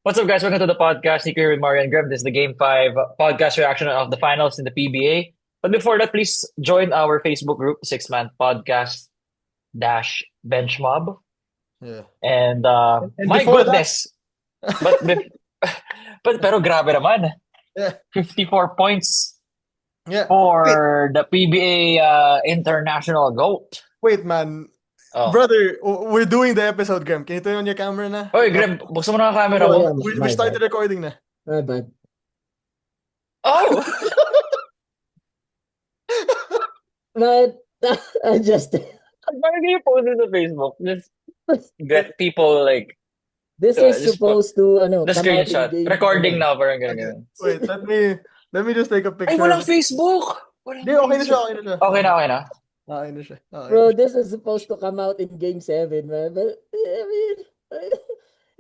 What's up, guys? Welcome to the podcast. Nico with Mario and Graham. This is the Game 5 podcast reaction of the finals in the PBA. But before that, please join our Facebook group, Six Man Podcast Dash Bench Mob. Yeah. And And my before that, goodness, but pero grabe naman. yeah, 54 points yeah. Wait, for the PBA International GOAT. wait, man. Oh. Brother, we're doing the episode, Graham. Can you turn on your camera na? Oy, Graham, buksan mo na ang camera Oh mo. yeah, We my started bad. recording na. My bad. Oh! But I just Why do you post it on Facebook? Just get people like this So, is just supposed to the come out in screenshot. game. Recording now, parang Okay. ganun. Wait, let me just take a Ay, picture. walang Facebook! Walang Hindi, okay na siya, Facebook. okay na siya. Okay na, okay na. Okay na siya. Okay Bro, na siya. this is supposed to come out in game 7, man. But I mean,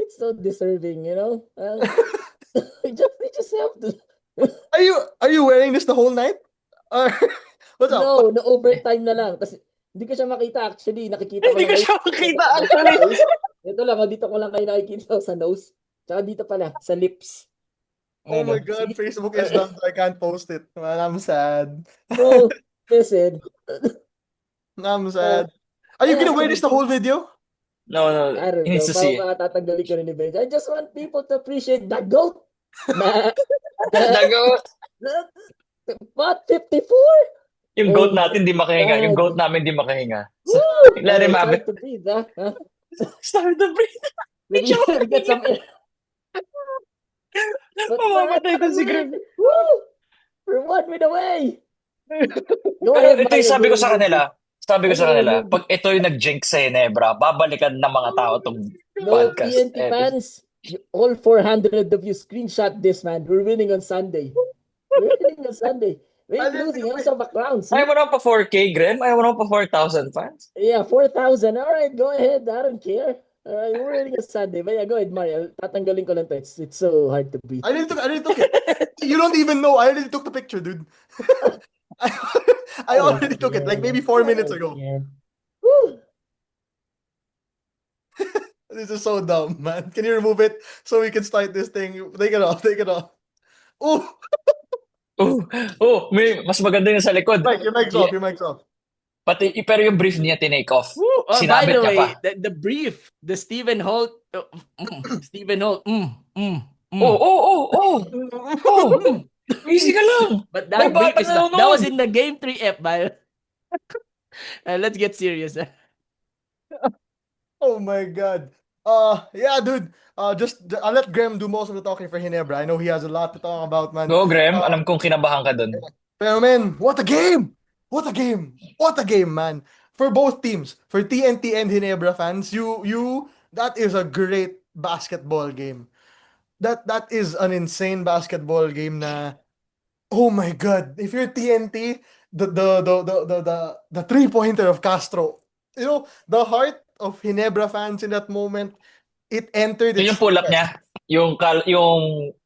it's so deserving, you know. We just have to. Are you wearing this the whole night? Or what's up? No overtime na lang. Kasi hindi ko siya makita actually. Nakikita ko Hindi ko lang siya makita actually. Ito lang, dito ko lang kayo nakikita sa nose. Tsaka dito pala, sa lips. Oh my Ano, God, see? Facebook is done, so I can't post it. Man, I'm sad. Bro, listen. I'm sad. Are you gonna wear this the whole video? No, I don't he needs know. to see. Parang tatanggalin ko rin ni Benj. I just want people to appreciate the GOAT. Na, Dago. what? 54? Yung Oh goat my natin di makahinga. Yung God. goat namin di makahinga. Woo! Let him It's have hard it. to breathe, huh? Huh? Start the breathe. Let me, siya let me get some air. But Mamamatay ko si Greg. Woo! We're 1 win away. Go Pero ahead, ito yung Mario. sabi ko Go, sa go, kanila. Sabi ko go. sa kanila, pag ito yung nag-jinx sa Ginebra, babalikan ng mga tao tong No, podcast. TNT fans, all 400 of you screenshot this, man. We're winning on Sunday. We're winning on Sunday. We're losing. How's the background? See? Ayaw mo naman pa 4K, Graham? Ayaw mo naman pa 4,000 fans? Yeah, 4,000. All right, go ahead. I don't care. All right, we're winning on Sunday. But yeah, go ahead, Mario. Tatanggalin ko lang to. It's so hard to breathe. I didn't took it. You don't even know. I already took the picture, dude. I already took it, like maybe 4 minutes ago. Yeah. Woo! This is so dumb, man. Can you remove it so we can start this thing? Take it off. Take it off. Oh, May mas maganda yung sa likod. your mic's off. Your mic's off. Pero yung brief niya tinake off. By Sinabit the niya way, pa. the brief, the Stephen Holt, Stephen Holt, Oh. Easy ka lang. But that May brief bata is na that was nun. in the game 3F, by. Let's get serious. Oh my God. Yeah, dude. I'll let Graham do most of the talking for Ginebra. I know he has a lot to talk about, man. Go, Graham. Alam kong kinabahan ka dun. Pero man, what a game! What a game! What a game, man! For both teams, for TNT and Ginebra fans, that is a great basketball game. That is an insane basketball game. Na, oh my God! If you're TNT, the 3-pointer of Castro, the heart of Ginebra fans in that moment, it entered. Yun yung pull-up niya. Yung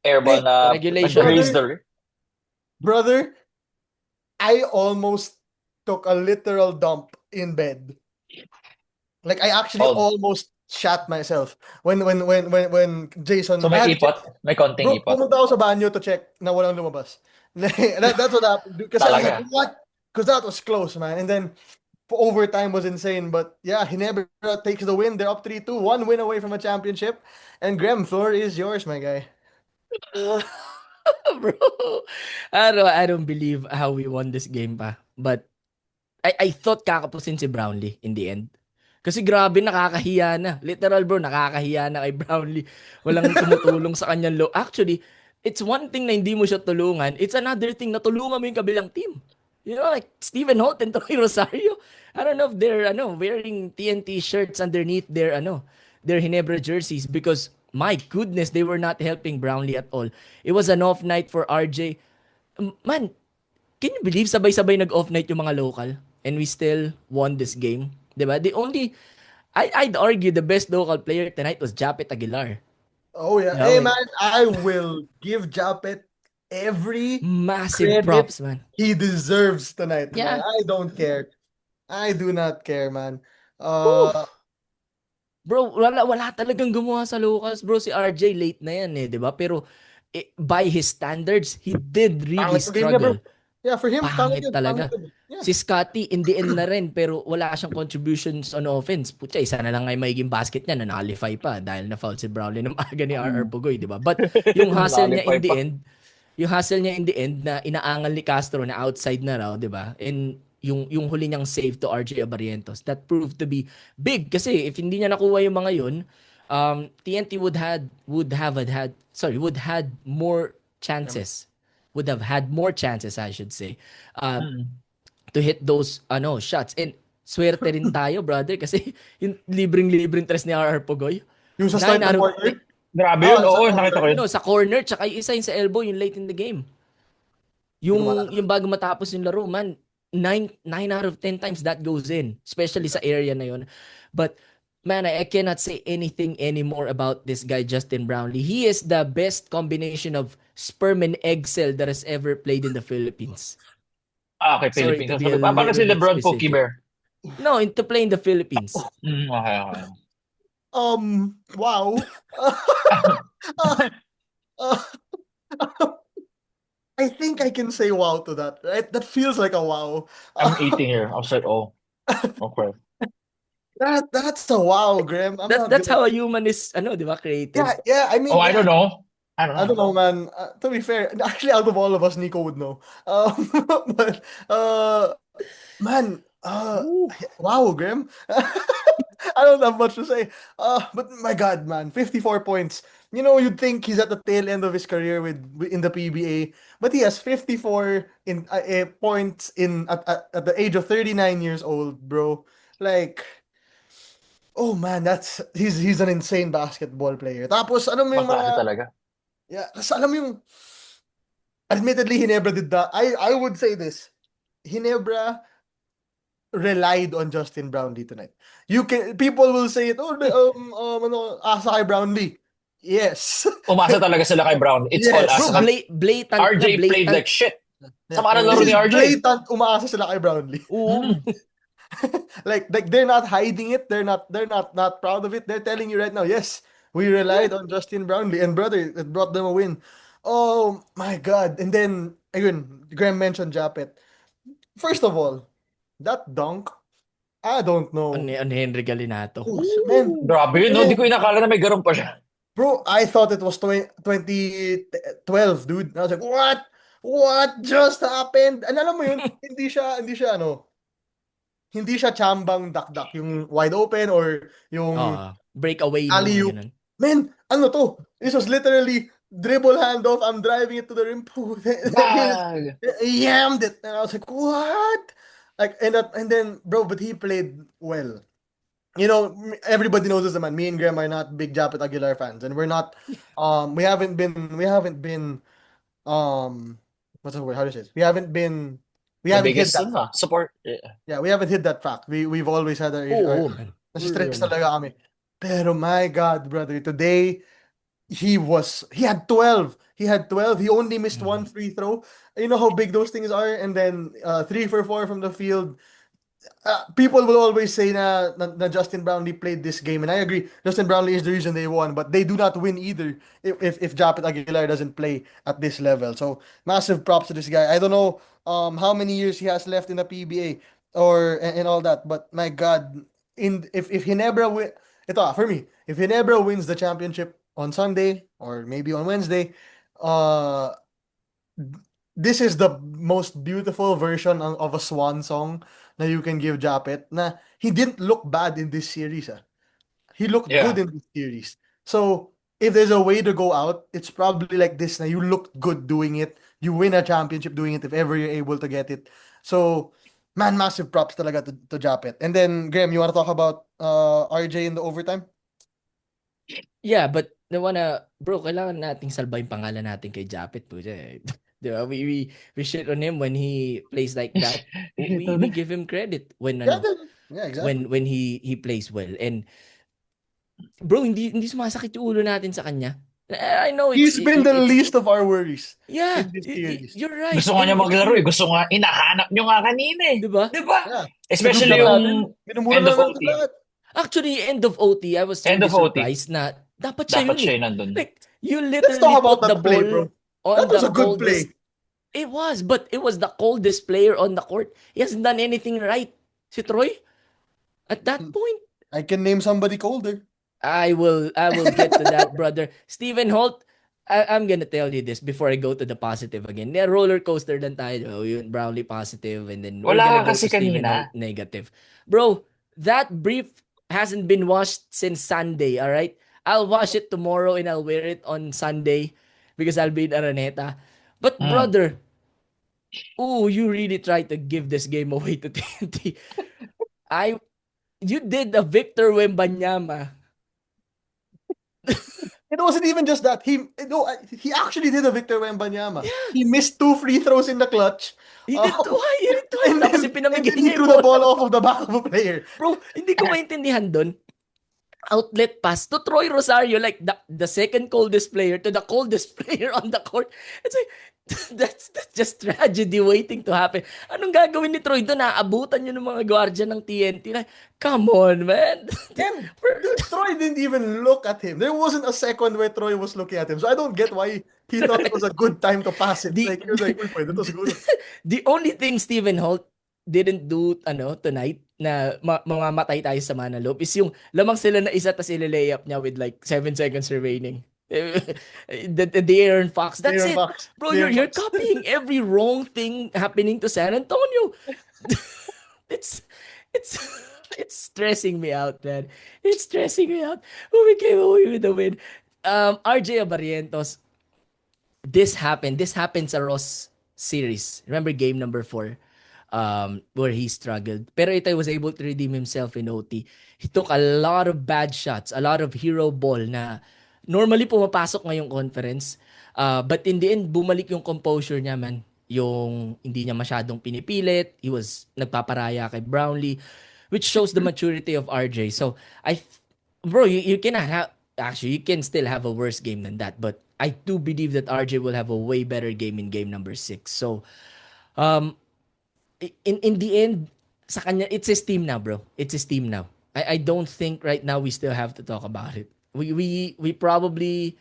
airball na Regulation. nag-raise the... Brother, I almost took a literal dump in bed. Like I actually almost shat myself when Jason. So may ipot? May konting Bro, ipot? pumunta ako sa banyo to check na walang lumabas. That's what happened. Because I was Talaga? like, what? Because that was close, man. And then overtime was insane. But yeah, Ginebra takes the win. They're up 3-2, 1 win away from a championship. And Graham, floor is yours, my guy. Bro, I don't believe how we won this game pa. But I thought kakapusin si Brownlee in the end. Kasi grabe, nakakahiya na. Literal bro, nakakahiya na kay Brownlee. Walang tumutulong sa kanyang low. Actually, it's one thing na hindi mo siya tulungan. It's another thing na tulungan mo yung kabilang team. You know, like Stephen Holt and Tony Rosario. I don't know if they're wearing TNT shirts underneath their Ginebra jerseys because my goodness, they were not helping Brownlee at all. It was an off night for RJ. Man, can you believe sabay-sabay nag-off night yung mga local and we still won this game? Diba? I'd argue the best local player tonight was Japet Aguilar. Oh yeah. No, Hey man, I will give Japet every Massive credit props, man. he deserves tonight. Yeah. Man. I don't care. I do not care, man. Bro, wala talagang gumawa sa Lucas, bro. Si RJ late na yan eh, 'di ba? Pero by his standards, he did really Pangit yung game niya, bro. struggle. Yeah, for him, pangit Pangit yun. Pangit talaga. yun. Yeah. Si Scotty, in the end na rin, pero wala siyang contributions on offense. Putya, isa na lang ay magiging basket niya na nakalify pa dahil na-foul si Brownlee ng aga ni RR Pugoy, di ba? But yung hustle niya in Nalipay the pa. end, na inaangal ni Castro na outside na raw, di ba? And yung huli niyang save to RJ Abarientos, that proved to be big kasi if hindi niya nakuha yung mga yun, TNT would had more chances. Would have had more chances, I should say. To hit those shots. And swerte rin tayo, brother, kasi yung libreng-libreng tres ni RR Pugoy. Yung sa start 9 ng out of quarter. Grabe yun. sa Oo, corner. nakita ko yun. sa corner, tsaka yung isa yung sa elbow, yung late in the game. Yung bago matapos yung laro, man, 9 out of 10 times that goes in, especially sa area na yun. But man, I cannot say anything anymore about this guy, Justin Brownlee. He is the best combination of sperm and egg cell that has ever played in the Philippines. Okay, Sorry Philippines. to be a Parang si little bit Lebron Pookie specific. Bear. No, to play in the Philippines. Okay. Wow. I think I can say wow to that, right? That feels like a wow. I'm eating here. I was like, oh, okay. That's a wow, Graham. That's how a human is, di ba, created. Yeah. I mean, Oh, I don't know. I don't know, man. To be fair, actually, out of all of us, Nico would know. But man, wow, Graham. I don't have much to say. But my God, man, 54 points. You know, you'd think he's at the tail end of his career in the PBA, but he has 54 points at the age of 39 years old, bro. Like, oh man, he's an insane basketball player. Tapos alam mo yung Maklase mga talaga. yeah, kasi alam mo yung admittedly Hinebra did that. I would say this. Hinebra relied on Justin Brownlee tonight. People will say it, asa kay Brownlee. Yes. Umasa talaga sila kay Brown. It's Yes. all Bro, asa. blatant RJ na, blatant. played like shit. Sama ka ng laro This ni is RJ. blatant umaasa sila kay Brownlee. Oo. Like they're not hiding it. They're not proud of it. They're telling you right now, yes, we relied on Justin Brownlee, and brother, it brought them a win. Oh my God. And then again, Graham mentioned Japet. First of all, that dunk, I don't know. On Henry Galinato. Man, Grabe yun, no? Di ko inakala na may garong pa siya. bro, I thought it was 2012, dude. I was like, what? What just happened? And alam mo yun, hindi siya chambang dak-dak, yung wide open or yung Breakaway. alley-oop. Ganun. Man, ano to? This was literally dribble handoff. I'm driving it to the rim. He yammed it, and I was like, what? Like, and then, bro, but he played well. You know, everybody knows this, man. Me and Graham are not big Japet Aguilar fans, and we're not. We haven't been. What's the word? How do you say it? We haven't been. We The haven't hit biggest that. support. Yeah, we haven't hit that fact. We've always had our. Man. Nasi-stress talaga kami. Pero my God, brother, today he had 12. He only missed one free throw. You know how big those things are, and then 3 for 4 from the field. People will always say na Justin Brownlee played this game, and I agree. Justin Brownlee is the reason they won, but they do not win either if Japet Aguilar doesn't play at this level. So massive props to this guy. I don't know how many years he has left in the PBA and all that, but my God, if Hinebra win, for me, if Hinebra wins the championship on Sunday or maybe on Wednesday, this is the most beautiful version of a swan song na you can give Japet. Na he didn't look bad in this series. He looked good in this series. So if there's a way to go out, it's probably like this. Na you looked good doing it. You win a championship doing it if ever you're able to get it. So man, massive props talaga to Japet. And then Graham, you want to talk about RJ in the overtime? Yeah, but bro, kailangan nating salba yung pangalan natin kay Japet po. Diba? We shit on him when he plays like that. we give him credit when exactly. when he plays well. And bro, hindi sumasakit yung ulo natin sa kanya. I know he's been the least of our worries. Yeah, in this series. you're right. Gusto nga niya maglaro eh. Gusto nga, hinahanap niyo nga kanina eh. Diba? Diba? Yeah. Especially yung Minumura end of na OT. lahat. Actually, end of OT, I was End really of OT. surprised na dapat siya Dapat yun siya eh. yung nandun. Like, you Let's talk literally about put the that play, ball bro. on That was the a good coldest. play. It was, but it was the coldest player on the court. He hasn't done anything right. Si Troy, at that point, I can name somebody colder. I will get to that, brother. Stephen Holt, I'm gonna tell you this before I go to the positive again. Yeah, roller coaster lang tayo. Yun, Brownlee positive, and then we're Wala gonna ka go kasi to Stephen Holt kanina. negative. Bro, that brief hasn't been washed since Sunday, all right? I'll wash it tomorrow and I'll wear it on Sunday because I'll be in Araneta. But brother, you really tried to give this game away to TNT. You did a Victor Wembanyama. It wasn't even just that. He actually did a Victor Wembanyama. He missed 2 free throws in the clutch. He did twice. And Tapos then pinamigay he niya threw yung the bola. ball off of the back of a player. Bro, hindi ko maintindihan doon. Outlet pass to Troy Rosario, like the second coldest player to the coldest player on the court. It's like, that's just tragedy waiting to happen. Anong gagawin ni Troy doon? Naabutan yun ng mga gwardiya ng TNT. Like, come on, man. And dude, Troy didn't even look at him. There wasn't a second where Troy was looking at him. So I don't get why he thought it was a good time to pass it. Like, he was like, uy, pwede to siguro. The only thing Stephen Holt didn't do tonight na mamamatay tayo sa mana loob is yung lamang sila na isa tas ile-layup niya with like 7 seconds remaining. the Aaron Fox. That's Aaron it. Fox. Bro, Aaron you're Fox. copying every wrong thing happening to San Antonio. it's stressing me out, man. It's stressing me out. Oh, we came away with the win. RJ Abarientos, this happened. This happened sa Ross series. Remember game number 4? Where he struggled. Pero Itay was able to redeem himself in OT. He took a lot of bad shots, a lot of hero ball na normally pumapasok ngayong conference. But in the end, bumalik yung composure niya, man. Yung hindi niya masyadong pinipilit. He was nagpaparaya kay Brownlee, which shows the maturity of RJ. So, bro, you cannot have, actually, you can still have a worse game than that. But I do believe that RJ will have a way better game in game number 6. So, in the end, sa kanya, it's his team now, bro. It's his team now. I don't think right now we still have to talk about it. We probably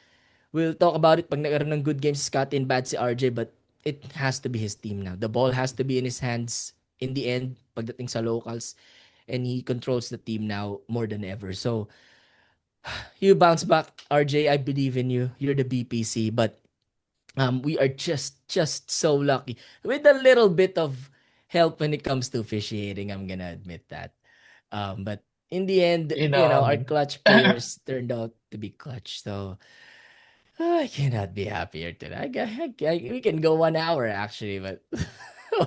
will talk about it pag nagkaroon ng good games si Scott and bad si RJ, but it has to be his team now. The ball has to be in his hands in the end pagdating sa locals, and he controls the team now more than ever. So, you bounce back, RJ. I believe in you. You're the BPC, but we are just so lucky with a little bit of help when it comes to officiating. I'm gonna admit that. But in the end, our clutch players turned out to be clutch. So I cannot be happier today. We can go 1 hour actually, but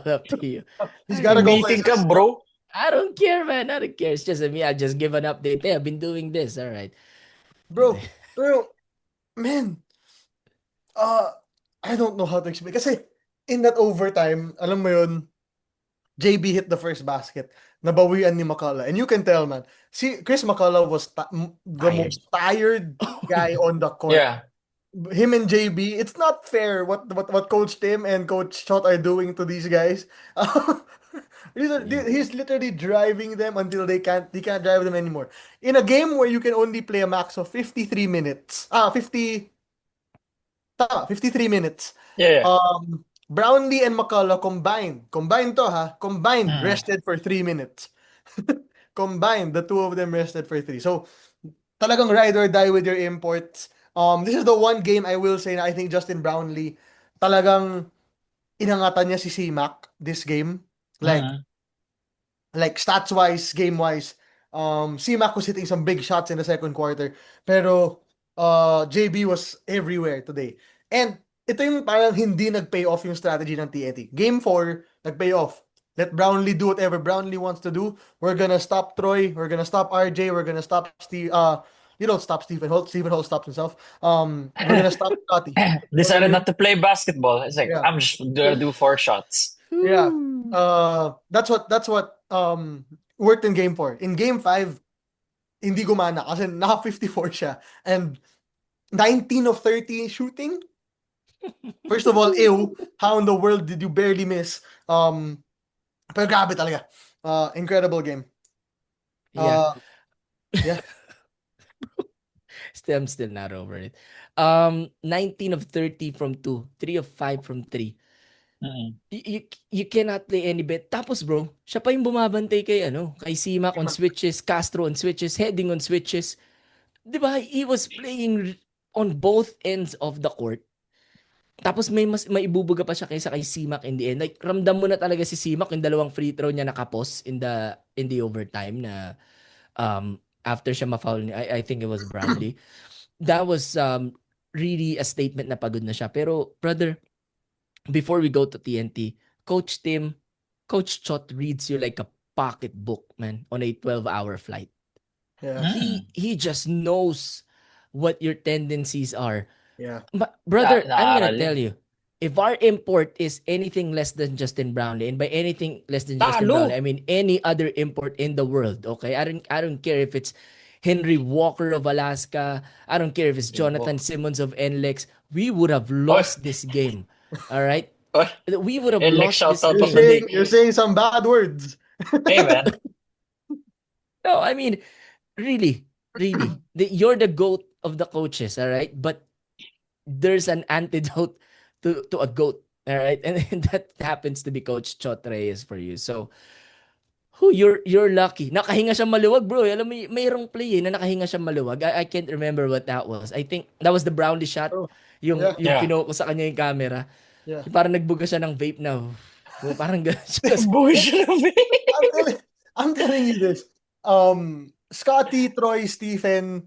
up to you. He's gotta go. Meeting ka, bro. I don't care, man. I don't care. It's just me. I'll just give an update. Hey, I've been doing this. All right. Bro, man, I don't know how to explain. Kasi in that overtime, alam mo yun, JB hit the first basket. Nabawian ni McCullough. And you can tell, man. See, Chris McCullough was the most tired guy on the court. Yeah. Him and JB, it's not fair what Coach Tim and Coach Chot are doing to these guys. He's literally driving them until he can't drive them anymore. In a game where you can only play a max of 53 minutes. 53 minutes. Yeah. Brownlee and McCullough combined rested for 3 minutes. Combined, the two of them rested for 3. So, talagang ride or die with your imports. This is the one game I will say na I think Justin Brownlee talagang inangatan niya si C-Mac this game. Like stats-wise, game-wise, C-Mac was hitting some big shots in the second quarter. Pero JB was everywhere today. And ito yung parang hindi nag-pay off yung strategy ng TNT. Game 4, nag-pay off. Let Brownlee do whatever Brownlee wants to do. We're gonna stop Troy. We're gonna stop RJ. We're gonna stop Steve. You don't stop Stephen Holt. Stephen Holt stops himself. We're gonna stop Scotty. Decided not to play basketball. It's like, Yeah. I'm just gonna do 4 shots. Yeah. That's what worked in game 4. In game 5, hindi gumana kasi naka 54 siya. And 19 of 30 shooting. First of all, ew, how in the world did you barely miss? Pero grabe talaga. Incredible game. Yeah. Yeah. I'm still not over it. 19 of 30 from 2, 3 of 5 from 3. Mm. You cannot play any bet. Tapos bro, siya pa yung bumabantay kay Simac on switches, Castro on switches, Heading on switches. 'Di ba? He was playing on both ends of the court. Tapos may ibubuga pa siya kaysa kay Simac in the end. Like ramdam mo na talaga si Simac yung dalawang free throw niya nakapos in the overtime na after siya ma-foul niya. I think it was Brownlee. That was really a statement na pagod na siya. Pero brother, before we go to TNT, Coach Tim, Coach Chot reads you like a pocketbook, man, on a 12-hour flight. Yeah. He just knows what your tendencies are. Yeah. Brother, I'm gonna Naaral tell yun. you, if our import is anything less than Justin Brownlee, and by anything less than Justin Talo! Brownlee, I mean any other import in the world, okay? I don't care if it's Henry Walker of Alaska. I don't care if it's Jonathan Simmons of NLEX. We would have lost this game. All right? Oy, We would have NLEX lost this shoutout You're of the game. day. saying you're saying some bad words. Hey, man. No, I mean, really. You're the GOAT of the coaches, all right? But there's an antidote to a GOAT, all right? And that happens to be Coach Chot Reyes for you. So, you're lucky. Nakahinga siya maluwag, bro. Alam mo, mayroong play na nakahinga siya maluwag. I can't remember what that was. I think that was the Brownlee shot. Oh, Yung yeah. Yeah. pinoko sa kanya yung camera. Yeah. Yung parang nagbuga siya ng vape na. Parang gano'n siya. Bullshit of it. I'm telling you this. Scotty, Troy, Stephen,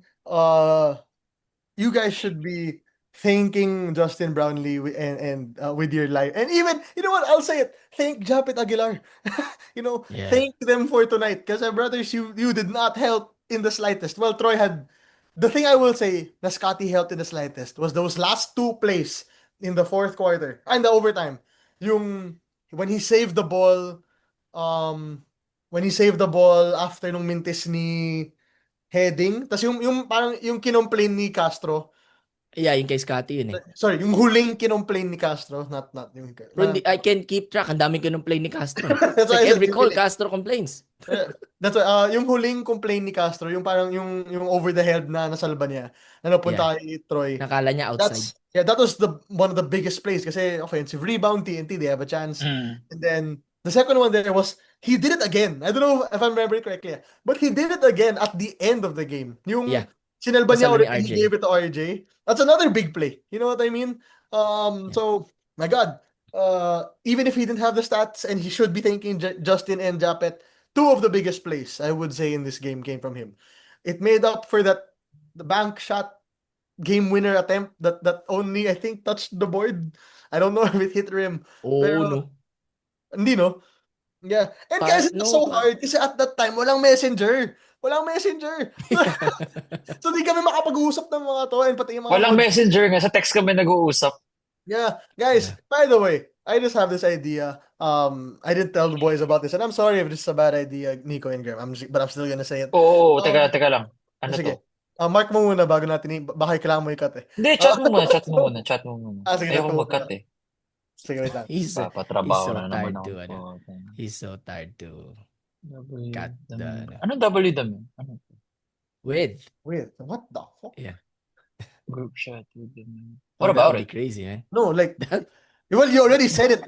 you guys should be thanking Justin Brownlee and with your life. And even, you know what, I'll say it. Thank Japet Aguilar. Yeah. Thank them for tonight. Because brothers, you did not help in the slightest. Well, Troy had, the thing I will say that Scotty helped in the slightest was those last two plays in the fourth quarter and the overtime. When he saved the ball, after nung mintis ni Heading, tas yung parang yung kinomplain ni Castro. Yeah, yung kay Scotty yun eh. Sorry, yung huling kinomplain ni Castro, not yung Bro, I can't keep track. Ang dami ko nung play ni Castro. That's It's why like I said every call, huling. Castro complains. That's why yung huling complaint ni Castro, yung parang yung over the head na nasalba niya, na napunta kay Troy. Nakala niya outside. That was one of the biggest plays kasi offensive rebound, TNT, they have a chance. Mm. And then the second one there was, he did it again. I don't know if I'm remembering correctly, but he did it again at the end of the game. Yung sinalba niya Kasama ni already, RJ. he gave it to RJ. That's another big play. You know what I mean? So, my God, even if he didn't have the stats, and he should be thanking Justin and Japet, two of the biggest plays, I would say, in this game came from him. It made up for the bank shot game winner attempt that only, I think, touched the board. I don't know if it hit rim. Pero, no. Hindi, no? Yeah. And guys, it's so hard kasi at that time, walang messenger. So, di kami makapag-uusap ng mga to and pati yung mga... Walang messenger nga. Sa text kami nag-uusap. Yeah. Guys, by the way, I just have this idea. I didn't tell the boys about this, and I'm sorry if this is a bad idea, Nico and Graham. But I'm still gonna say it. Oo, teka lang. Ano Sige. to? Mark mo muna bago natin, baka kailangan mo i-cut eh. Hindi, chat mo muna. Sige, Ayoko mag-cut eh. Sige, wait lang. Papatrabaho na naman ako. He's so tired to cut the... Anong W dami? Ano? With. What the fuck? Yeah. Group chat. What about it? Crazy, man. No, like... Well, you already said it.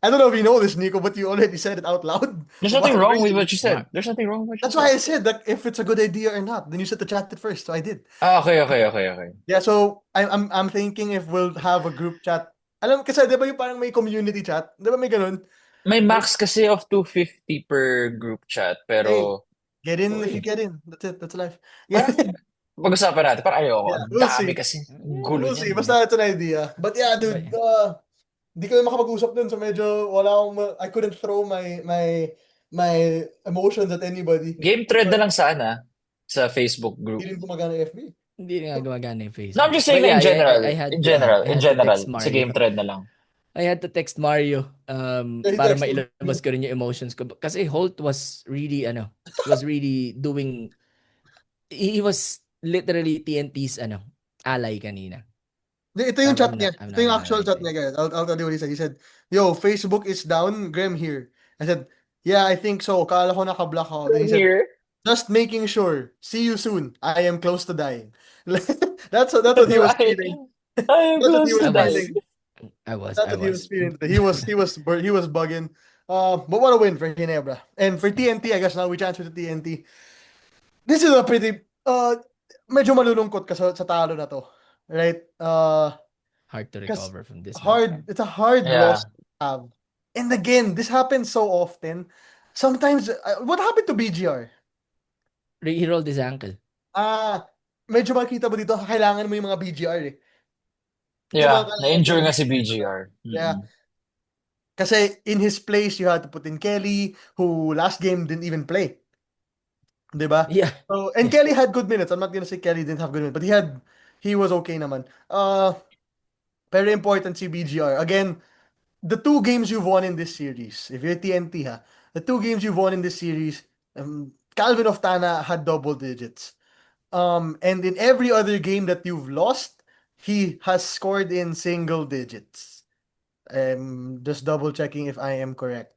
I don't know if you know this, Nico, but you already said it out loud. There's nothing wrong with what you said. That's why I said that if it's a good idea or not. Then you said to chat it first, so I did. Okay. Yeah, so I'm thinking if we'll have a group chat. Alam kasi, di ba yung parang may community chat? Di ba may ganun? May max kasi of 250 per group chat, pero... Get in if you get in. That's it. That's life. Pag-usapan natin. Parang ayoko. Yeah, Ang we'll dami see. kasi. Gulo We'll see. niyan. Basta it's an idea. But yeah, dude, di kami makapag-usap dun, so medyo wala akong, I couldn't throw my emotions at anybody. Game thread na lang sana sa Facebook group. Hindi rin gumagana yung FB. Hindi nga gumagana yung Facebook. No, I'm just saying But in general. I had In to general. text Mario. Sa game thread na lang. I had to text Mario He para texted me. mailabas ko rin yung emotions ko. Kasi Holt was really, doing, he was literally TNT's, ally kanina. Ito yung chat I'm niya. not Ito yung gonna actual lie chat to niya, guys. I'll tell you what he said. He said, yo, Facebook is down. Graham here. I said, yeah, I think so. Kala ko naka-block ako. Then he said, Here. just making sure. See you soon. I am close to dying. That's what he was feeling. I am That's what he close was to I was. feeling. dying. That's I what he was was. feeling today. He was bugging. But what a win for Ginebra. And for TNT, I guess now we transfer to TNT. This is a pretty medyo malulungkot ka sa talo na to. Right? Hard to Because recover from this, man. it's a hard loss Yeah. to have. And again, this happens so often. Sometimes, what happened to BGR? He rolled his ankle. Medyo makita mo dito, kailangan mo yung mga BGR eh. Di ba? Yeah. Kailangan mo Na-injure yung nga si BGR. BGR. Yeah. Mm-mm. Kasi in his place, you had to put in Kelly, who last game didn't even play. Di ba? Yeah. So, and Yeah. Kelly had good minutes. I'm not gonna say Kelly didn't have good minutes, but he was okay naman. Very important si BGR. Again, the two games you've won in this series, if you're TNT ha, the two games you've won in this series, Calvin Oftana had double digits. And in every other game that you've lost, he has scored in single digits. Just double checking if I am correct.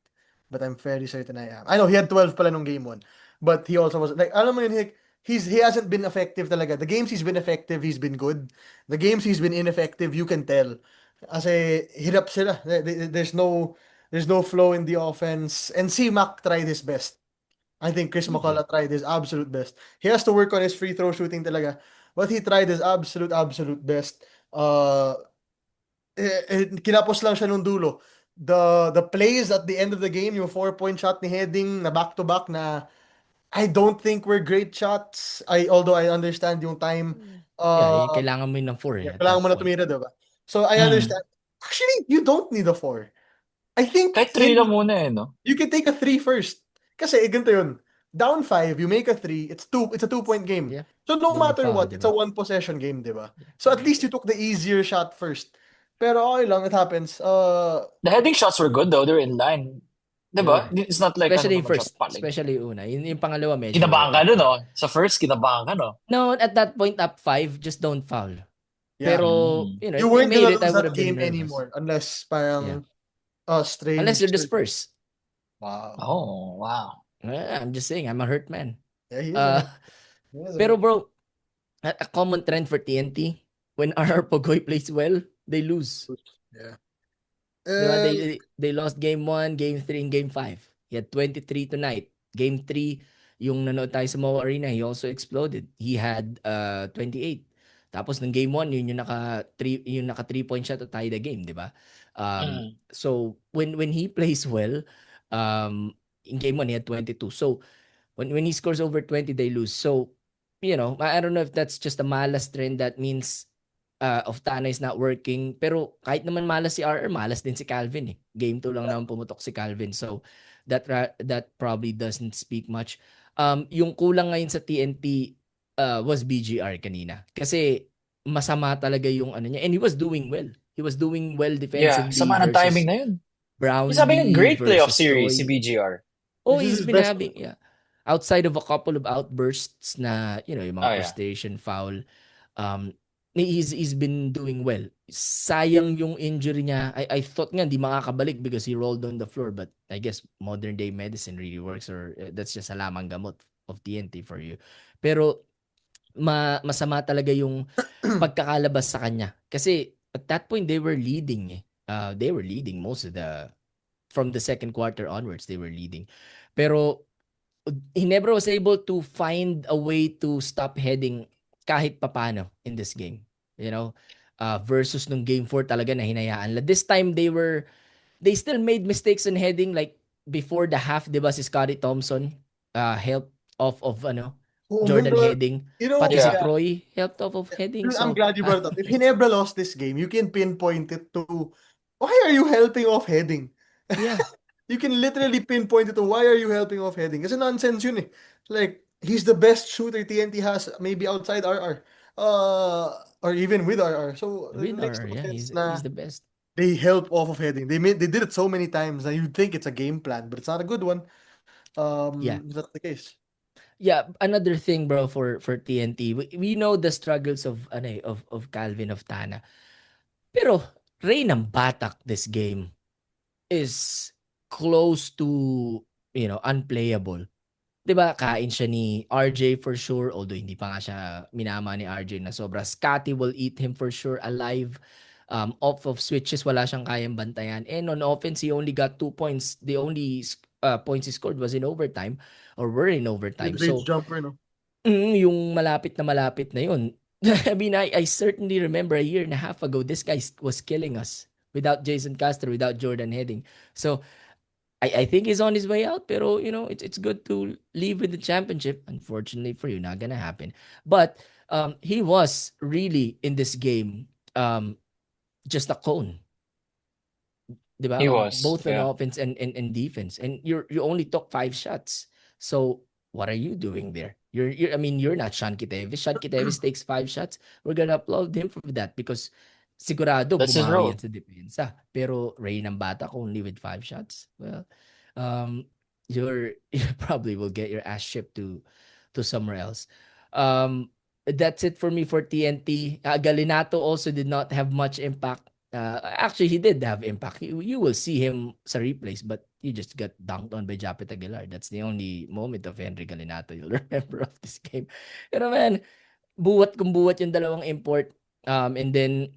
But I'm fairly certain I am. I know he had 12 pala nung game 1. But he also was like, alam mo yun, like, he hasn't been effective talaga. The games he's been effective, he's been good. The games he's been ineffective, you can tell. Kasi hirap sila. There's no flow in the offense. And si Mac tried his best. I think Chris He did. McCullough tried his absolute best. He has to work on his free throw shooting talaga. But he tried his absolute best. Kinapos lang siya nung dulo. The plays at the end of the game, yung 4-point shot ni Heading na back-to-back na I don't think were great shots. Although I understand yung time. Yeah, Uh, kailangan mo yun ng 4 yeah, at kailangan that mo na point. tumira, diba? So I Mm. understand. Actually, you don't need a 4. I think Kahit 3 lang muna eh, no? you can take a 3 first. Kasi ganito yun. Down 5, you make a 3, it's a 2-point game. Yeah. So no Then you matter foul, what, it's a diba? one possession game, diba? So at least you took the easier shot first. Pero okay lang, it happens. The heading shots were good though. They were in line. They Diba? were. It's not like Especially naman siya first. paling. Especially una. Yung pangalawa medyo Kinabahan ka off dun, na. no? Sa first, kinabahan ka, no? No, at that point up 5, just don't foul. Yeah. Pero, Mm. you know, You if you weren't made gonna it, I lose would that have been game nervous. anymore unless Yeah. parang strange. Unless you're the Spurs. Wow. Oh, wow. I'm just saying, I'm a hurt man. Yeah, he is Uh, he is pero bro, a common trend for TNT, when RR Pogoy plays well, they lose. Yeah. Diba? They lost game 1, game 3, and game 5. He had 23 tonight. Game 3, yung nanood tayo sa Moa Arena, he also exploded. He had 28. Tapos ng game 1, yun yung naka 3-point shot to tie the game, di ba? So when he plays well, in game 1 he had 22. So when he scores over 20, they lose. So, you know, I don't know if that's just a malas trend that means Oftana is not working. Pero kahit naman malas si RR, malas din si Calvin eh. Game 2 lang naman pumutok si Calvin. So that probably doesn't speak much. Yung kulang ngayon sa TNT was BGR kanina. Kasi masama talaga yung ano niya. And he was doing well. He was doing well Yeah, defensively sama ng versus timing na yun. He's having a Brownlee great playoff versus series, si Troy. BGR. Oh, This is he's his been best having, yeah. Outside of a couple of outbursts na, you know, yung mga Oh, yeah. frustration foul, he's been doing well. Sayang yung injury niya. I thought nga hindi makakabalik because he rolled on the floor, but I guess modern day medicine really works, or that's just a lamang gamot of TNT for you. Pero masama talaga yung pagkakalabas sa kanya. Kasi at that point they were leading eh. They were leading most of from the second quarter onwards, they were leading. Pero he never was able to find a way to stop Heading kahit papano in this game. You know, versus nung game 4 talaga na hinayaan. This time they still made mistakes on Heading, like before the half, 'di ba si Scottie Thompson helped off of Jordan Heading. You know, Pati si Yeah. Troy helped off of Heading. I'm So glad you brought it up. If Ginebra lost this game, you can pinpoint it to why are you helping off Heading? yeah. You can literally pinpoint it to why are you helping off Heading? Kasi nonsense yun eh. Like, he's the best shooter TNT has, maybe outside RR. Or even with RR. So, it With makes RR, no yeah, sense he's the best. they help off of Heading. They did it so many times that you'd think it's a game plan, but it's not a good one. Yeah. That's the case. Yeah, another thing, bro, for TNT. We know the struggles of Calvin Oftana. Pero Ray ng Batak this game is close to, unplayable. 'Di ba, kain siya ni RJ for sure, although hindi pa nga siya minama ni RJ na sobra. Scotty will eat him for sure alive. Off of switches, wala siyang kayang bantayan. And on offense, he only got 2 points. The only points he scored was in overtime or were in overtime. Mid-range So, jumper, no? yung malapit na yun. I mean, I certainly remember a year and a half ago, this guy was killing us without Jason Castro, without Jordan Heading. So, I think he's on his way out, pero it's good to leave with the championship. Unfortunately for you, not gonna happen. But he was really in this game just a cone, di ba? He was, Both on yeah. offense and defense, and you only took 5 shots. So what are you doing there? I mean, you're not Sean Kitevis. Sean Kitevis takes 5 shots. We're gonna applaud him for that because sigurado That's his bumawi role. yan sa depensa. Pero Ray ng Batak only with 5 shots. Well, you probably will get your ass shipped to somewhere else. That's it for me for TNT. Galinato also did not have much impact. Actually, he did have impact. You will see him sa replays, but he just got dunked on by Japet Aguilar. That's the only moment of Henry Galinato you'll remember of this game. Pero man, buwat kung buwat yung dalawang import. And then,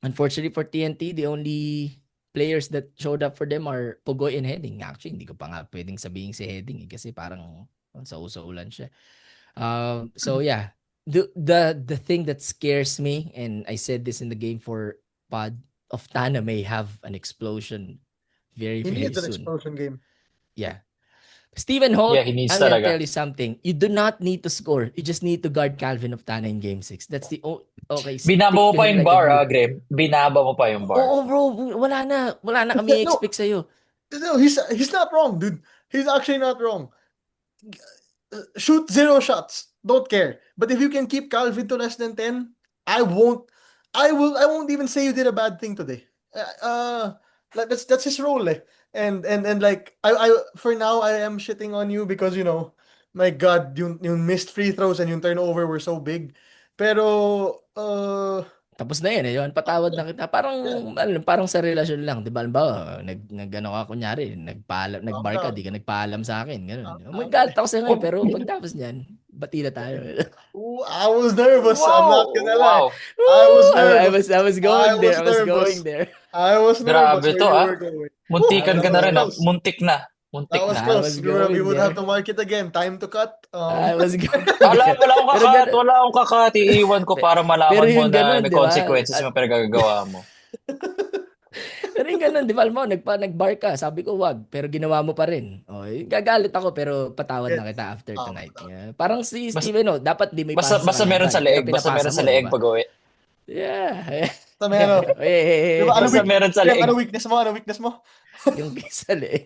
unfortunately for TNT, the only players that showed up for them are Pugoy and Heading. Actually, hindi ko pa nga pwedeng sabihin si Heading kasi parang sa uso-ulan siya. So yeah, the thing that scares me, and I said this in the game for pod, of Tana may have an explosion very, He very needs an soon. explosion game. Yeah. Stephen Holt, Yeah, he needs I'm gonna talaga. tell you something. You do not need to score. You just need to guard Calvin of Tana in game 6. That's the okay. Binaba mo Stick to pa him yung like a bar, glue. Graham. Binaba mo pa yung bar. Oo, bro. Wala na kami No, expect sa'yo. no, he's not wrong, dude. He's actually not wrong. Shoot 0 shots. Don't care. But if you can keep Calvin to less than 10, I won't even say you did a bad thing today. Like that's his role, eh. And like I for now I am shitting on you because my God, yung missed free throws and yung turnover were so big. Pero Tapos na yun. Patawad na kita. Parang, parang sa relasyon lang. Di ba? Halimbawa, nag-ano ka, kunyari, nag-bar ka, di ka nagpaalam sa akin. Ganun. Magalit ako sa'yo ngayon, pero pagtapos niyan, bati na tayo. I was nervous. I'm not gonna lie. Wow. I was nervous. I was going there. I was nervous. going there. I was nervous Grabe where to, you ah. were going. Muntikan ka That na was rin, ah. close. Muntik na. Muntik That was na. close. was going We would have there. to mark it again. Time to cut. I was going Wala there. akong Pero kakat. ganun- Wala akong kakat. Iiwan ko para Pero malaman mo yung na ganun, may di ba? consequences yung pinagagawa mo. Pero yung ganun, di ba? Alam mo, nag-bar ka. Sabi ko, wag. Pero ginawa mo pa rin. Gagalit ako, pero patawad na kita after tonight. Yeah. Parang si Steven, dapat di may Basta, pasa basta sa meron kalaban. sa Pero leeg. Basta pinapasa meron sa mo, di leeg ba? pag-uwi. Yeah. Sa may ano. Eh, Diba, Basta meron sa leeg. ano weakness mo? Ano weakness mo? yung sa leeg.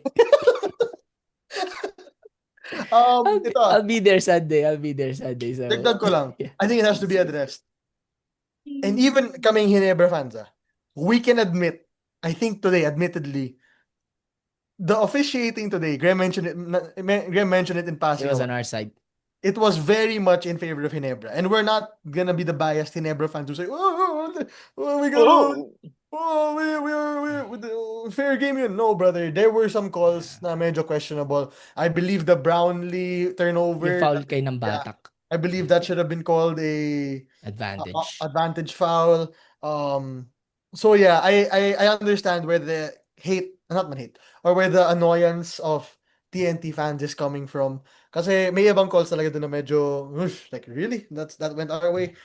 Ito. I'll be there Sunday. So, Dagdag ko lang. yeah. I think it has to be addressed. And even kaming Hinebra fans, we can admit, I think today, admittedly, the officiating today, Graham mentioned it in It passing. was on our side. It was very much in favor of Hinebra. And we're not gonna be the biased Hinebra fans who say, we got we fair game yun. No, brother. There were some calls na medyo questionable. I believe the Brownlee turnover, Yung foul kay ng Batak. I believe that should have been called a Advantage. foul. So yeah, I understand where the or where the annoyance of TNT fans is coming from. Kasi may ibang calls talaga doon na medyo, like really? That went our way.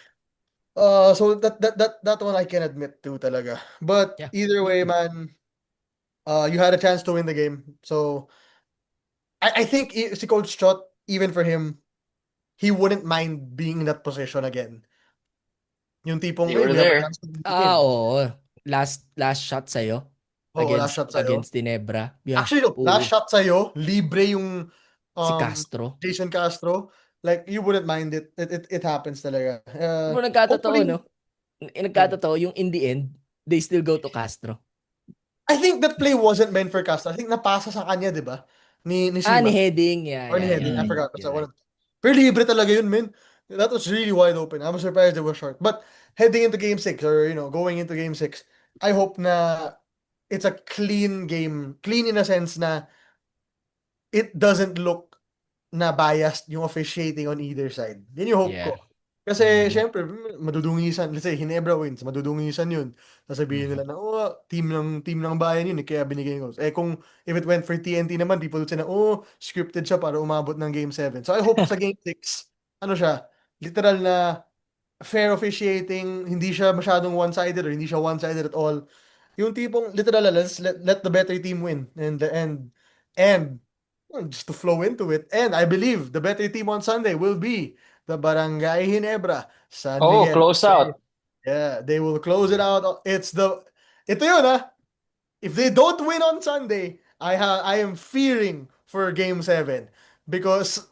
So that one I can admit to talaga. But Yeah. either way, man, you had a chance to win the game. So I think si Coach Chot, even for him, he wouldn't mind being in that position again. Yung tipong, You were we have a there. chance to win the game. Oo. Last shot sa'yo. Last shot sa'yo. Against Ginebra. Yeah. Actually, no, last shot sa'yo, libre yung Si Castro. Jason Castro. Like, you wouldn't mind it. It happens talaga. Nagkatotoo, hopefully- no? Nagkatotoo, yung in the end, they still go to Castro. I think that play wasn't meant for Castro. I think napasa sa kanya, di ba? Ni Sima. Ni Heading. Yeah. Or ni Heading. I forgot. You're right. Pero libre talaga yun, man. That was really wide open. I'm surprised it was short. But heading into game 6 or, going into game 6, I hope na it's a clean game. Clean in a sense na it doesn't look na biased yung officiating on either side. Yun yung hope ko. Yeah. Kasi, Mhm. syempre, madudungisan. Let's say, Hinebra wins, madudungisan yun. Sasabihin Mhm. nila na, team ng bayan yun, kaya binigay ko. Kung if it went for TNT naman, people would say na, scripted siya para umabot ng Game 7. So, I hope sa Game 6, ano siya, literal na fair officiating, hindi siya masyadong one-sided or hindi siya one-sided at all. Yung tipong literal, let the better team win. And just to flow into it. And I believe the better team on Sunday will be the Barangay Ginebra, San Oh, Miguel. close out. Yeah, they will close it out. Ito yun if they don't win on Sunday, I am fearing for Game 7 because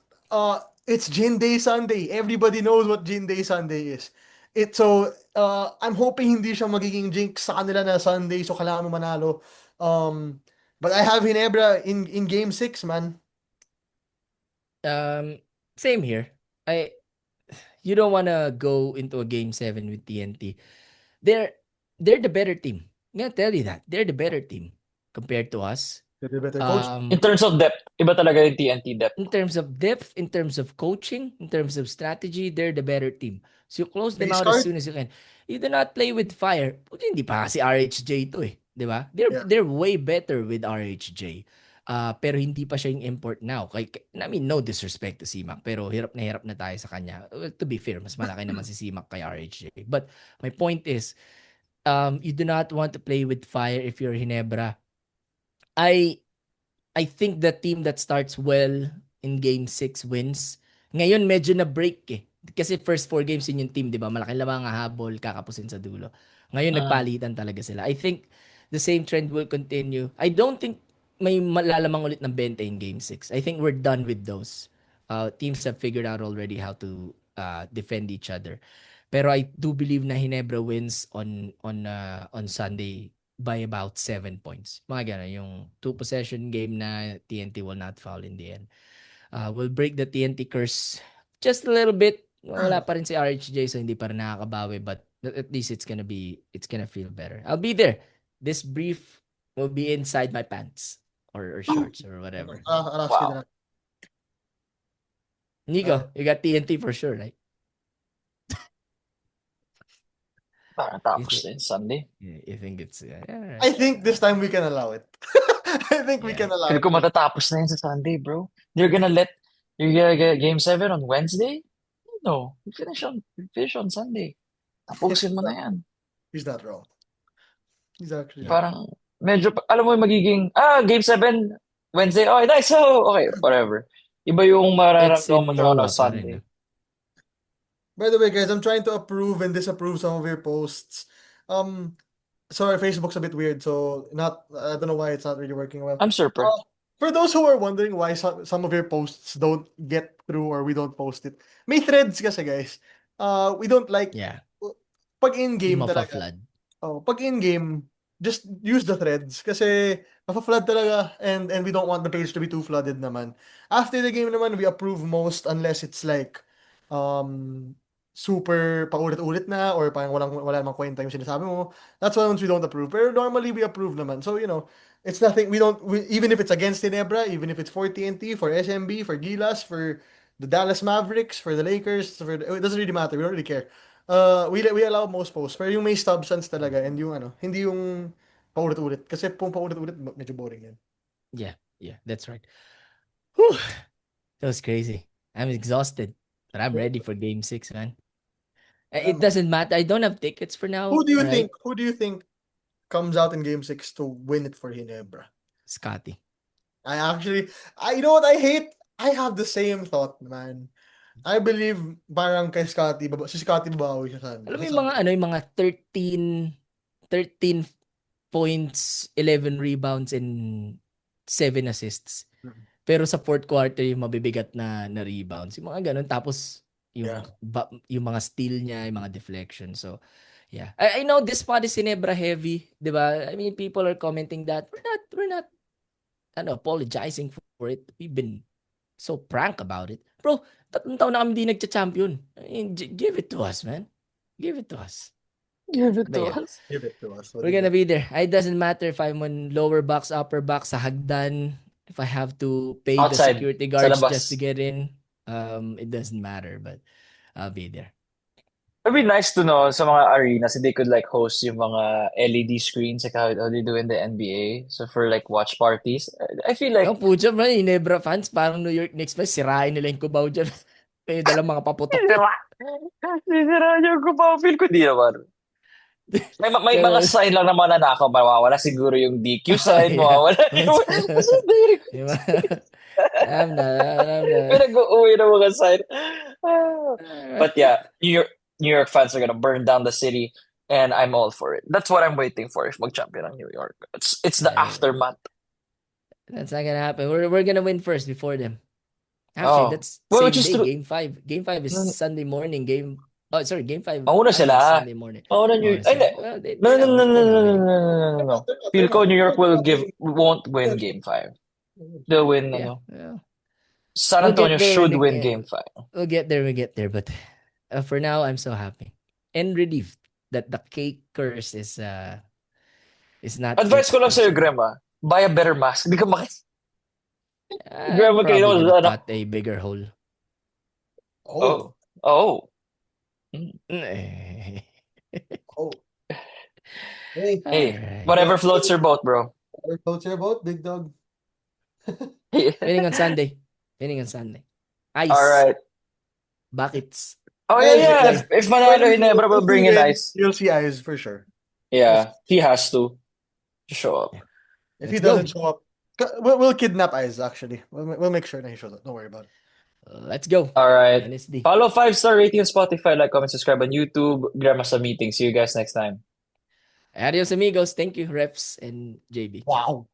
it's Gin Day Sunday. Everybody knows what Gin Day Sunday is. I'm hoping hindi siya magiging jinx sa kanila na Sunday so kailangan mo manalo. But I have Ginebra in Game 6, man. Same here. You don't want to go into a Game 7 with TNT. They're the better team. I'm gonna tell you that. They're the better team compared to us. They're the better coach. In terms of depth, iba talaga yung TNT depth. In terms of depth, in terms of coaching, in terms of strategy, they're the better team. So you close them out as soon as you can. You do not play with fire. Hindi pa si RHJ to eh. Di ba? They're way better with RHJ. Pero hindi pa siya yung import now. I mean, no disrespect to CMAC, pero hirap na tayo sa kanya. Well, to be fair, mas malaki naman si CMAC kay RHJ. But my point is, you do not want to play with fire if you're Ginebra. I think the team that starts well in Game 6 wins. Ngayon, medyo na-break eh. Kasi first 4 games yun yung team, di ba? Malaking lamang habol, kakapusin sa dulo. Ngayon, nagpalitan talaga sila. I think the same trend will continue. I don't think may malalamang ulit ng 20 in Game 6. I think we're done with those. Teams have figured out already how to defend each other. Pero I do believe na Ginebra wins on Sunday by about 7 points. Mga gano'n, yung 2-possession game na TNT will not foul in the end. We'll break the TNT curse just a little bit. Wala pa rin si RHJ, so hindi pa rin nakakabawi, but at least it's gonna feel better. I'll be there. This brief will be inside my pants or shorts or whatever. Wow. Nico, you got TNT for sure, right? Parang tapos din Sunday. Yeah, you think it's... right. I think this time we can allow it. I think we can allow Feel it. ko matatapos na yun sa Sunday, bro. You're gonna get Game 7 on Wednesday? No. You finish on Sunday. Tapusin mo na yan. He's not wrong. He's actually Parang, medyo, alam mo yung magiging, Game 7, Wednesday, okay, nice, okay, whatever. Iba yung mararamdaman mo siya on Sunday. By the way, guys, I'm trying to approve and disapprove some of your posts. Sorry, Facebook's a bit weird, so I don't know why it's not really working well. I'm surprised. For those who are wondering why some of your posts don't get through or we don't post it, may threads kasi, guys. We don't like pag in-game talaga. Pag in-game, just use the threads kasi mafa-flood talaga and we don't want the page to be too flooded naman. After the game naman, we approve most unless it's like super paulit-ulit na or parang wala namang kwenta yung sinasabi mo. That's why once we don't approve. Pero normally we approve naman. So, it's nothing, even if it's against Ginebra, even if it's for TNT, for SMB, for Gilas, for the Dallas Mavericks, for the Lakers, it doesn't really matter. We don't really care. We allow most posts. Pero yung may substance talaga and yung hindi yung paulit-ulit. Kasi kung paulit-ulit, medyo boring yan. Yeah, that's right. Whew. That was crazy. I'm exhausted, but I'm ready for Game 6, man. It doesn't matter. I don't have tickets for now. Who do you think comes out in Game 6 to win it for Ginebra? Scotty. You know what I hate? I have the same thought, man. I believe parang kay Scotty, si Scotty babawi siya sa amin. Alam mo yung mga 13 points, 11 rebounds, and 7 assists. Pero sa fourth quarter, yung mabibigat na rebounds. Yung mga ganun. Tapos, yung mga steal niya, yung mga deflection. So, yeah. I know this pod is Ginebra heavy. Diba? I mean, people are commenting that we're not apologizing for it. We've been so prank about it. Bro, 3 taon na kami di nagcha-champion. I mean, give it to us, man. Give it to us. Give it to us. We're gonna be there. It doesn't matter if I'm on lower box, upper box, sa hagdan. If I have to pay the Outside, security sa guards labas. just to get in, it doesn't matter, but I'll be there. It'd be nice to know sa mga arenas if they could like host yung mga LED screens like how they do in the NBA. So for like watch parties, I feel like Ang pucha man, Ginebra fans, parang New York Knicks fans, sirain nila yung Cubao dyan. May dalang mga paputok. sisira niyo ko pa. Feel ko di naman. May mga sign lang na mananakaw. Mawawala siguro yung DQ sign. Yeah. Mawawala yung direct. Diba? Alam na. Pinag-uwi ng mga sign. But yeah, New York fans are gonna burn down the city, and I'm all for it. That's what I'm waiting for if mag-champion ang New York. It's the Yeah. aftermath. That's not gonna happen. We're gonna win first before them. Actually, Oh. that's Well, same which is day, true. Game 5. Game 5 is No, no. Sunday morning. Game 5. Mauna is sila. Sunday morning. Mauna New Mauna Ay, sila. hindi. Well, No, no, no, no, no, no, winning. no, no. Feel ko New York won't win Game 5. They'll win, Yeah. ano. Yeah. San We'll Antonio get there should when win it- Game 5. We'll get there. But for now, I'm so happy and relieved that the cake curse is not. Advice yet ko lang sa'yo, canceled. Grema. Buy a better mask. Hindi ka I'm Grandma probably Kayo, gonna ano? cut a bigger hole. Oh, Oh. Eh. oh. Hey, Hey, Alright. whatever floats your boat, bro. our culture about Big Dog. Winning on Sunday. Ice. All right. Buckets. Oh, yeah. If Manalo Ginebra will bring in ice. You'll see eyes for sure. Yeah, he has to show up. If he Let's go. doesn't show up, we'll kidnap eyes. Actually, we'll make sure that he shows up. Don't worry about it. Let's go. All right. NSD. Follow 5-star rating on Spotify, like, comment, subscribe on YouTube. Grandma sa meeting. See you guys next time. Adios amigos. Thank you, refs and JB. Wow.